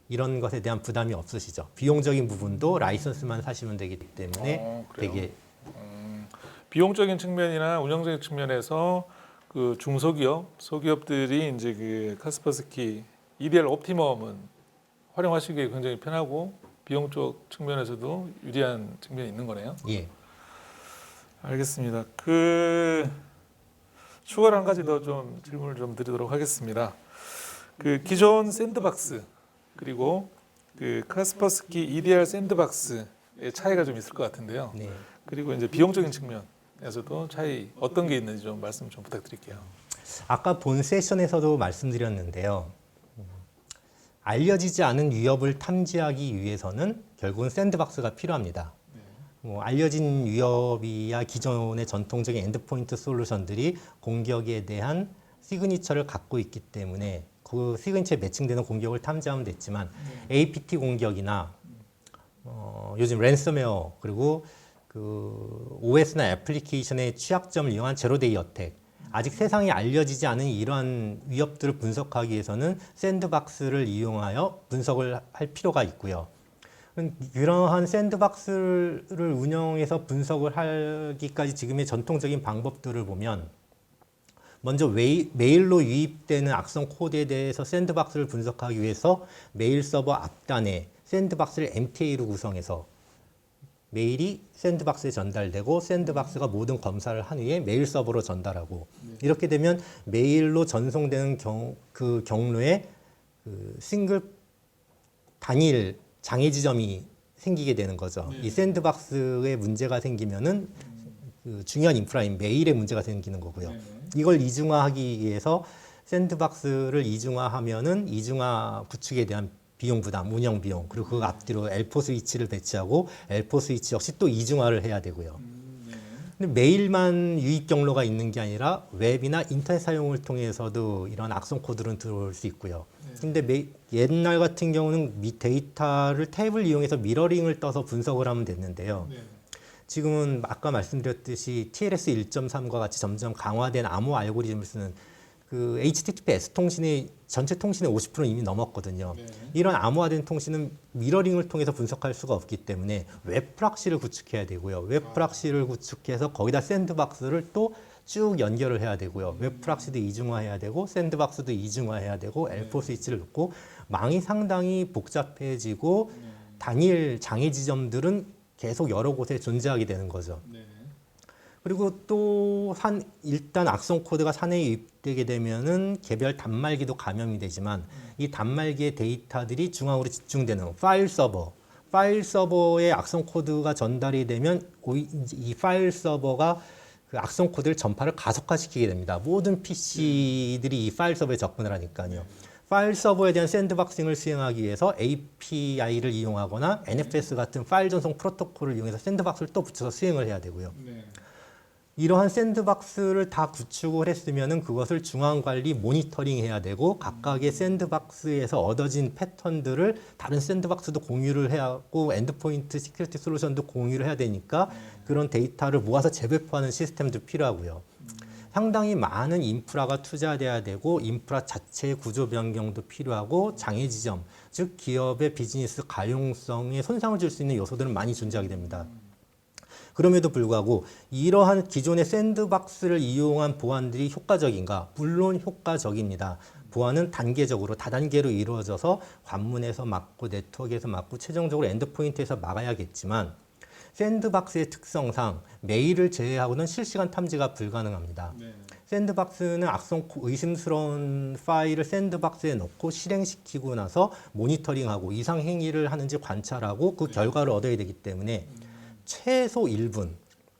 이런 것에 대한 부담이 없으시죠. 비용적인 부분도 라이선스만 사시면 되기 때문에 되게 비용적인 측면이나 운영적인 측면에서 그 중소기업, 소기업들이 이제 그 카스퍼스키 EDR 옵티멈은 활용하시기에 굉장히 편하고 비용 쪽 측면에서도 유리한 측면이 있는 거네요. 예. 알겠습니다. 그 추가로 한 가지 더 좀 질문을 좀 드리도록 하겠습니다. 그 기존 샌드박스 그리고 그 카스퍼스키 EDR 샌드박스의 차이가 좀 있을 것 같은데요. 네. 그리고 이제 비용적인 측면에서도 차이 어떤 게 있는지 좀 말씀 좀 부탁드릴게요. 아까 본 세션에서도 말씀드렸는데요. 알려지지 않은 위협을 탐지하기 위해서는 결국은 샌드박스가 필요합니다. 알려진 위협이야 기존의 전통적인 엔드포인트 솔루션들이 공격에 대한 시그니처를 갖고 있기 때문에 그 시그니처에 매칭되는 공격을 탐지하면 됐지만 APT 공격이나 요즘 랜섬웨어 그리고 그 OS나 애플리케이션의 취약점을 이용한 제로데이 어택 아직 세상에 알려지지 않은 이러한 위협들을 분석하기 위해서는 샌드박스를 이용하여 분석을 할 필요가 있고요. 이러한 샌드박스를 운영해서 분석을 하기까지 지금의 전통적인 방법들을 보면 먼저 메일로 유입되는 악성 코드에 대해서 샌드박스를 분석하기 위해서 메일 서버 앞단에 샌드박스를 MTA로 구성해서 메일이 샌드박스에 전달되고 샌드박스가 모든 검사를 한 후에 메일 서버로 전달하고 이렇게 되면 메일로 전송되는 그 경로에 그 싱글 단일 장애 지점이 생기게 되는 거죠. 이 샌드박스에 문제가 생기면은 그 중요한 인프라인 메일에 문제가 생기는 거고요. 이걸 이중화하기 위해서 샌드박스를 이중화하면은 이중화 구축에 대한 비용 부담, 운영 비용, 그리고 그 앞뒤로 L4 스위치를 배치하고 L4 스위치 역시 또 이중화를 해야 되고요. 근데 메일만 유입 경로가 있는 게 아니라 웹이나 인터넷 사용을 통해서도 이런 악성 코드는 들어올 수 있고요. 근데 옛날 같은 경우는 데이터를 탭을 이용해서 미러링을 떠서 분석을 하면 됐는데요. 지금은 아까 말씀드렸듯이 TLS 1.3과 같이 점점 강화된 암호 알고리즘을 쓰는 그 HTTPS 통신의 전체 통신의 50%는 이미 넘었거든요. 이런 암호화된 통신은 미러링을 통해서 분석할 수가 없기 때문에 웹 프락시를 구축해야 되고요. 웹 프락시를 구축해서 거기다 샌드박스를 또 쭉 연결을 해야 되고요. 웹 프락시도 이중화해야 되고 샌드박스도 이중화해야 되고 L4 스위치를 넣고 망이 상당히 복잡해지고 단일 장애 지점들은 계속 여러 곳에 존재하게 되는 거죠. 그리고 또 일단 악성 코드가 산에 유입되게 되면은 개별 단말기도 감염이 되지만 이 단말기의 데이터들이 중앙으로 집중되는 파일 서버에 악성 코드가 전달이 되면 이 파일 서버가 그 악성 코드를 전파를 가속화시키게 됩니다. 모든 PC들이 이 파일 서버에 접근을 하니까요. 파일 서버에 대한 샌드박싱을 수행하기 위해서 API를 이용하거나 NFS 같은 파일 전송 프로토콜을 이용해서 샌드박스를 또 붙여서 수행을 해야 되고요. 이러한 샌드박스를 다 구축을 했으면은 그것을 중앙 관리 모니터링 해야 되고 각각의 샌드박스에서 얻어진 패턴들을 다른 샌드박스도 공유를 해야 하고 엔드포인트 시큐리티 솔루션도 공유를 해야 되니까 그런 데이터를 모아서 재배포하는 시스템도 필요하고요. 상당히 많은 인프라가 투자돼야 되고 인프라 자체의 구조 변경도 필요하고 장애 지점, 즉 기업의 비즈니스 가용성에 손상을 줄 수 있는 요소들은 많이 존재하게 됩니다. 그럼에도 불구하고 이러한 기존의 샌드박스를 이용한 보안들이 효과적인가? 물론 효과적입니다. 보안은 단계적으로 다단계로 이루어져서 관문에서 막고 네트워크에서 막고 최종적으로 엔드포인트에서 막아야겠지만 샌드박스의 특성상 메일을 제외하고는 실시간 탐지가 불가능합니다. 샌드박스는 의심스러운 파일을 샌드박스에 넣고 실행시키고 나서 모니터링하고 이상 행위를 하는지 관찰하고 그 결과를 얻어야 되기 때문에 최소 1분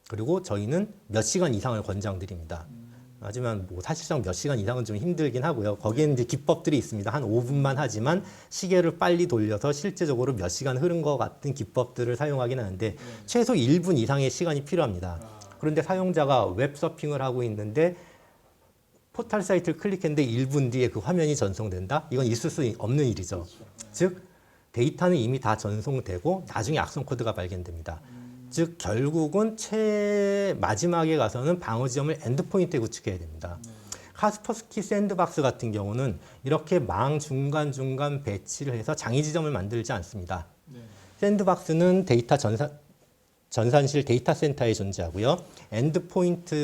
그리고 저희는 몇 시간 이상을 권장드립니다. 하지만 뭐 사실상 몇 시간 이상은 좀 힘들긴 하고요. 거기에는 이제 기법들이 있습니다. 한 5분만 하지만 시계를 빨리 돌려서 실제적으로 몇 시간 흐른 것 같은 기법들을 사용하긴 하는데 최소 1분 이상의 시간이 필요합니다. 그런데 사용자가 웹서핑을 하고 있는데 포털 사이트를 클릭했는데 1분 뒤에 그 화면이 전송된다? 이건 있을 수 없는 일이죠. 즉 데이터는 이미 다 전송되고 나중에 악성 코드가 발견됩니다. 즉 결국은 마지막에 가서는 방어 지점을 엔드포인트에 구축해야 됩니다. 카스퍼스키 샌드박스 같은 경우는 이렇게 망 중간중간 배치를 해서 장애 지점을 만들지 않습니다. 샌드박스는 전산실 데이터 센터에 존재하고요.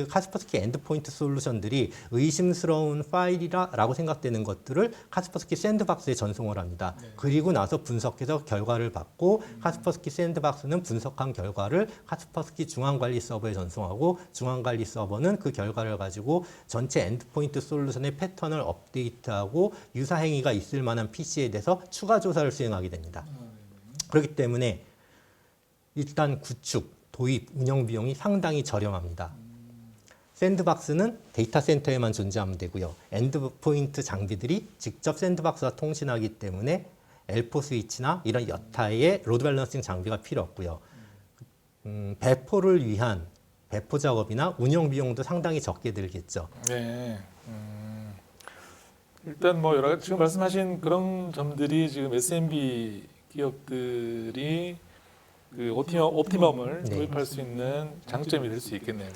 카스퍼스키 엔드포인트 솔루션들이 의심스러운 파일이라고 생각되는 것들을 카스퍼스키 샌드박스에 전송을 합니다. 그리고 나서 분석해서 결과를 받고 카스퍼스키 샌드박스는 분석한 결과를 카스퍼스키 중앙관리 서버에 전송하고 중앙관리 서버는 그 결과를 가지고 전체 엔드포인트 솔루션의 패턴을 업데이트하고 유사 행위가 있을 만한 PC에 대해서 추가 조사를 수행하게 됩니다. 그렇기 때문에 일단 구축, 도입, 운영 비용이 상당히 저렴합니다. 샌드박스는 데이터 센터에만 존재하면 되고요. 엔드포인트 장비들이 직접 샌드박스와 통신하기 때문에 L4 스위치나 이런 여타의 로드 밸런싱 장비가 필요 없고요. 배포를 위한 배포 작업이나 운영 비용도 상당히 적게 들겠죠. 네. 일단 뭐 여러 가지 지금 말씀하신 그런 점들이 지금 SMB 기업들이 그 옵티멈을 도입할 수 있는 장점이 될 수 있겠네요.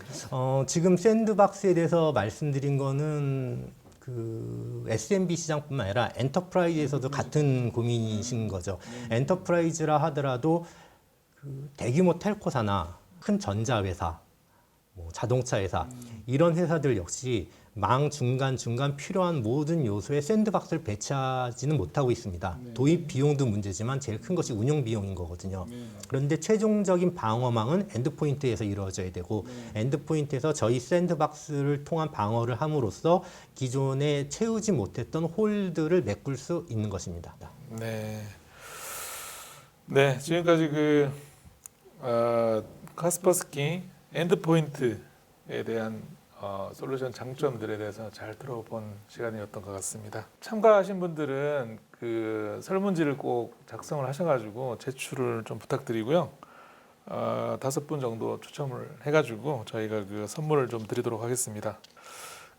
지금 샌드박스에 대해서 말씀드린 거는 그 SMB 시장뿐만 아니라 엔터프라이즈에서도 같은 고민이신 거죠. 엔터프라이즈라 하더라도 그 대규모 텔코사나 큰 전자회사, 뭐 자동차 회사 이런 회사들 역시 망 중간 필요한 모든 요소에 샌드박스를 배치하지는 못하고 있습니다. 도입 비용도 문제지만 제일 큰 것이 운영 비용인 거거든요. 그런데 최종적인 방어망은 엔드포인트에서 이루어져야 되고 엔드포인트에서 저희 샌드박스를 통한 방어를 함으로써 기존에 채우지 못했던 홀들을 메꿀 수 있는 것입니다. 네. 네, 지금까지 카스퍼스키 엔드포인트에 대한 솔루션 장점들에 대해서 잘 들어본 시간이었던 것 같습니다. 참가하신 분들은 그 설문지를 꼭 작성을 하셔가지고 제출을 좀 부탁드리고요. 5분 정도 추첨을 해가지고 저희가 그 선물을 좀 드리도록 하겠습니다.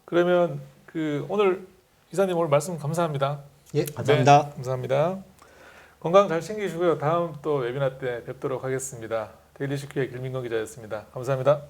그러면 오늘 이사님 오늘 말씀 감사합니다. 예, 감사합니다. 네, 감사합니다. 건강 잘 챙기시고요. 다음 또 웨비나 때 뵙도록 하겠습니다. 데일리시큐의 김민건 기자였습니다. 감사합니다.